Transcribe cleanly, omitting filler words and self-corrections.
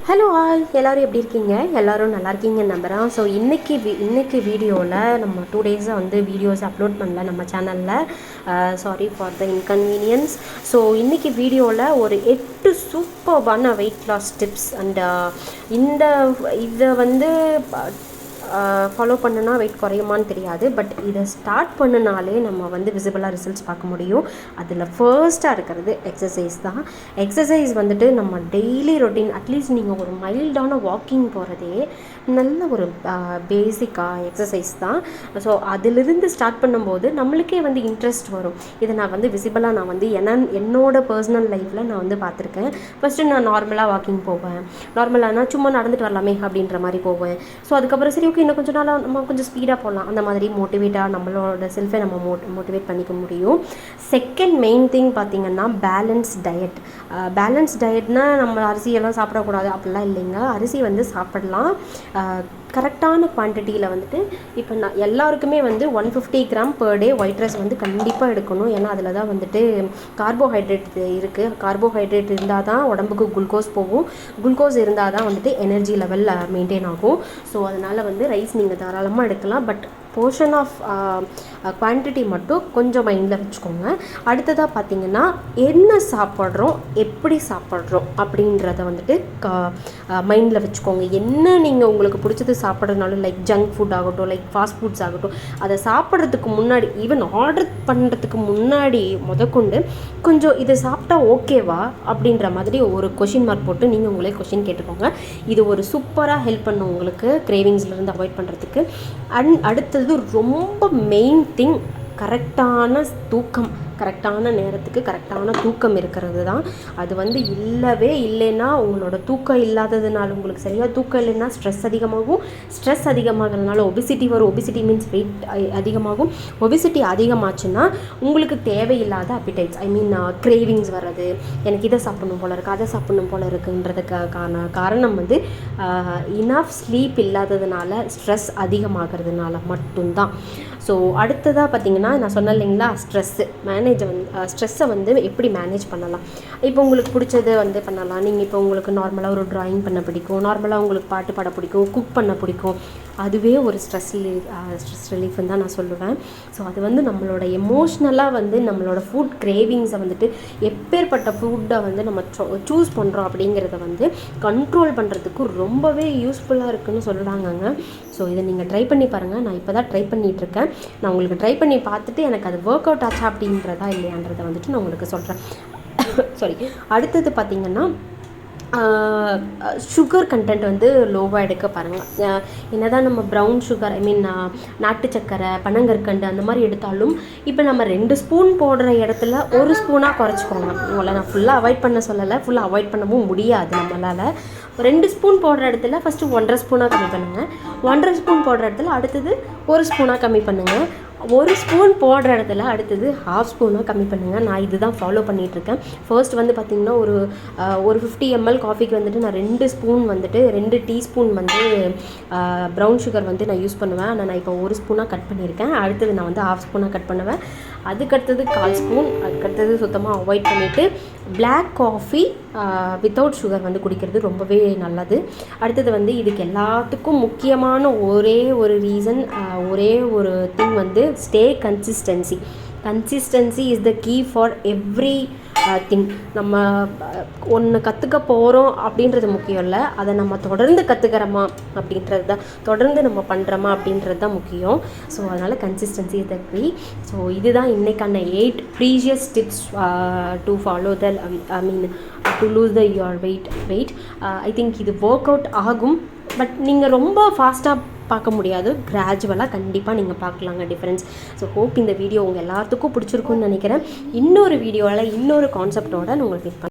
Hello all, எல்லோரும் எப்படி இருக்கீங்க? எல்லோரும் நல்லா இருக்கீங்கன்னு நம்புகிறேன். ஸோ இன்றைக்கி வீடியோவில் நம்ம 2 டேஸாக வந்து வீடியோஸ் அப்லோட் பண்ணல நம்ம சேனலில். Sorry for the inconvenience. So இன்றைக்கி வீடியோவில் ஒரு 8 சூப்பர்பான வெயிட் லாஸ் டிப்ஸ் அண்ட் இதை வந்து ஃபாலோ பண்ணுனா வெயிட் குறையுமான்னு தெரியாது. பட் இதை ஸ்டார்ட் பண்ணினாலே நம்ம வந்து விசிபிளாக ரிசல்ட்ஸ் பார்க்க முடியும். அதில் ஃபர்ஸ்ட்டாக இருக்கிறது எக்ஸசைஸ் தான். எக்ஸசைஸ் வந்துட்டு நம்ம டெய்லி ரொட்டீன், அட்லீஸ்ட் நீங்கள் ஒரு மைல்டான வாக்கிங் போகிறதே நல்ல ஒரு பேசிக்காக எக்ஸசைஸ் தான். ஸோ அதிலிருந்து ஸ்டார்ட் பண்ணும்போது நம்மளுக்கே வந்து இன்ட்ரெஸ்ட் வரும். இதை நான் வந்து விசிபிளாக நான் வந்து என்னோட பர்சனல் லைஃப்பில் நான் வந்து பார்த்துருக்கேன். ஃபஸ்ட்டு நான் நார்மலாக வாக்கிங் போவேன். நார்மலானா சும்மா நடந்துட்டு வரலாமே அப்படின்ற மாதிரி போவேன். ஸோ அதுக்கப்புறம் சரி ஓகே, இன்னும் கொஞ்சம் நாளாக நம்ம கொஞ்சம் ஸ்பீடாக போகலாம், அந்த மாதிரி மோட்டிவேட்டாக நம்மளோட செல்ஃபை நம்ம மோட்டிவேட் பண்ணிக்க முடியும். செகண்ட் மெயின் திங் பார்த்திங்கன்னா பேலன்ஸ் டயட். பேலன்ஸ் டயட்னால் நம்ம அரிசியெல்லாம் சாப்பிடக்கூடாது அப்படிலாம் இல்லைங்க. அரிசி வந்து சாப்பிடலாம் கரெக்டான குவான்டிட்டியில் வந்துட்டு. இப்போ நான் எல்லாருக்குமே வந்து 150 gram per day white rice வந்து கண்டிப்பாக எடுக்கணும். ஏன்னா அதில் தான் வந்துட்டு கார்போஹைட்ரேட் இருக்குது. கார்போஹைட்ரேட் இருந்தால் தான் உடம்புக்கு குளுக்கோஸ் போகும். குளுக்கோஸ் இருந்தால் தான் வந்துட்டு எனர்ஜி லெவல் மெயின்டைன் ஆகும். ஸோ அதனால் வந்து ரைஸ் நீங்கள் தாராளமாக எடுக்கலாம். பட் போர்ஷன் ஆஃப் குவான்டிட்டி மட்டும் கொஞ்சம் மைண்டில் வச்சுக்கோங்க. அடுத்ததாக பார்த்திங்கன்னா என்ன சாப்பிட்றோம், எப்படி சாப்பிட்றோம் அப்படின்றத வந்துட்டு மைண்டில் வச்சுக்கோங்க. என்ன நீங்கள் உங்களுக்கு பிடிச்சது சாப்பிட்றதுனாலும், லைக் ஜங்க் ஃபுட் ஆகட்டும், லைக் ஃபாஸ்ட் ஃபுட்ஸ் ஆகட்டும், அதை சாப்பிட்றதுக்கு முன்னாடி, ஈவன் ஆர்டர் பண்ணுறதுக்கு முன்னாடி முதற்கொண்டு கொஞ்சம் இதை சாப்பிட்டா ஓகேவா அப்படின்ற மாதிரி ஒரு கொஷின் மார்க் போட்டு நீங்கள் உங்களே கொஷின் கேட்டுக்கோங்க. இது ஒரு சூப்பராக ஹெல்ப் பண்ணும் உங்களுக்கு கிரேவிங்ஸ்லேருந்து அவாய்ட் பண்ணுறதுக்கு. அண்ட் அடுத்தது ரொம்ப மெயின் திங், கரெக்டான தூக்கம். கரெக்டான நேரத்துக்கு கரெக்டான தூக்கம் இருக்கிறது தான். அது வந்து இல்லவே இல்லைன்னா, உங்களோட தூக்கம் இல்லாததுனால, உங்களுக்கு சரியாக தூக்கம் இல்லைன்னா ஸ்ட்ரெஸ் அதிகமாகும். ஸ்ட்ரெஸ் அதிகமாகிறதுனால ஒபிசிட்டி வரும். ஒபிசிட்டி மீன்ஸ் வெயிட் அதிகமாகும். ஒபிசிட்டி அதிகமாச்சுன்னா உங்களுக்கு தேவையில்லாத அப்பிடைட்ஸ், கிரேவிங்ஸ் வர்றது, எனக்கு இதை சாப்பிடணும் போல இருக்குது, அதை சாப்பிடணும் போல இருக்குன்றதுக்கான காரணம் வந்து இனஃப் ஸ்லீப் இல்லாததுனால, ஸ்ட்ரெஸ் அதிகமாகிறதுனால மட்டும்தான். ஸோ அடுத்ததாக பார்த்திங்கன்னா, நான் சொன்னேன் இல்லைங்களா, ஸ்ட்ரெஸ்ஸை வந்து எப்படி மேனேஜ் பண்ணலாம். இப்போ உங்களுக்கு பிடிச்சது வந்து பண்ணலாம். நீங்கள் இப்போ உங்களுக்கு நார்மலாக ஒரு ட்ராயிங் பண்ண பிடிக்கும், நார்மலாக உங்களுக்கு பாட்டு பாட பிடிக்கும், குக் பண்ண பிடிக்கும். அதுவே ஒரு ஸ்ட்ரெஸ் ரிலீஃப்னு தான் நான் சொல்லுவேன். ஸோ அது வந்து நம்மளோட எமோஷ்னலாக வந்து நம்மளோட ஃபுட் கிரேவிங்ஸை வந்துட்டு எப்பேற்பட்ட ஃபுட்டை வந்து நம்ம சூஸ் பண்ணுறோம் அப்படிங்கிறத வந்து கண்ட்ரோல் பண்ணுறதுக்கு ரொம்பவே யூஸ்ஃபுல்லாக இருக்குதுன்னு சொல்கிறாங்கங்க. ஸோ இதை நீங்கள் ட்ரை பண்ணி பாருங்கள். நான் இப்போ தான் ட்ரை பண்ணிகிட்ருக்கேன். நான் உங்களுக்கு ட்ரை பண்ணி பார்த்துட்டு எனக்கு அது ஒர்க் அவுட் ஆச்சா அப்படின்றதா இல்லையான்றதை வந்துட்டு நான் உங்களுக்கு சொல்கிறேன். சாரி. அடுத்தது பார்த்திங்கன்னா, சுகர் கண்டென்ட் வந்து லோவாக எடுக்க பாருங்கள். என்ன தான் நம்ம ப்ரௌன் சுகர், நாட்டு சக்கரை, பனங்கற்கண்டு அந்த மாதிரி எடுத்தாலும், இப்போ நம்ம 2 ஸ்பூன் போடுற இடத்துல 1 ஸ்பூனாக குறைச்சிக்கோங்க. உங்களை நான் ஃபுல்லாக அவாய்ட் பண்ண சொல்லலை, ஃபுல்லாக அவாய்ட் பண்ணவும் முடியாது நம்மளால். 2 ஸ்பூன் போடுற இடத்துல ஃபஸ்ட்டு 1.5 ஸ்பூனாக கம்மி பண்ணுங்கள். 1.5 ஸ்பூன் போடுற இடத்துல அடுத்தது 1 ஸ்பூனாக கம்மி பண்ணுங்கள். 1 ஸ்பூன் போடுற இடத்துல அடுத்தது 1/2 ஸ்பூனாக கம்மி பண்ணுங்கள். நான் இதுதான் ஃபாலோ பண்ணிகிட்ருக்கேன். ஃபர்ஸ்ட் வந்து பார்த்திங்கன்னா ஒரு 50 ml காஃபிக்கு வந்துட்டு நான் 2 ஸ்பூன் வந்துட்டு 2 டீஸ்பூன் வந்து ப்ரௌன் சுகர் வந்து நான் யூஸ் பண்ணுவேன். ஆனால் நான் இப்போ 1 ஸ்பூனாக கட் பண்ணியிருக்கேன். அடுத்தது நான் வந்து 1/2 ஸ்பூனாக கட் பண்ணுவேன். அதுக்கடுத்தது 1/4 ஸ்பூன். அதுக்கடுத்தது சுத்தமாக அவாய்ட் பண்ணிவிட்டு பிளாக் காஃபி வித்தவுட் சுகர் வந்து குடிக்கிறது ரொம்பவே நல்லது. அடுத்தது வந்து இதுக்கு எல்லாத்துக்கும் முக்கியமான ஒரே ஒரு ரீசன், ஒரே ஒரு திங் வந்து stay consistency is the key for everything. நம்ம ஒன்று கற்றுக்க போகிறோம் அப்படின்றது முக்கியம் இல்லை, அதை நம்ம தொடர்ந்து கற்றுக்கிறோமா அப்படின்றது தான், தொடர்ந்து நம்ம பண்ணுறோமா அப்படின்றது தான் முக்கியம். ஸோ அதனால் consistency is the key. So இதுதான் இன்றைக்கான 8 precious tips to follow to lose your weight. I think இது ஒர்க் அவுட் ஆகும். பட் நீங்கள் ரொம்ப ஃபாஸ்ட்டாக பார்க்க முடியாது, கிராஜுவலாக கண்டிப்பாக நீங்கள் பார்க்கலாங்க டிஃப்ரென்ஸ். ஸோ ஹோப் இந்த வீடியோ உங்கள் எல்லாத்துக்கும் பிடிச்சிருக்குன்னு நினைக்கிறேன். இன்னொரு வீடியோவில் இன்னொரு கான்செப்டோட நான் உங்களுக்கு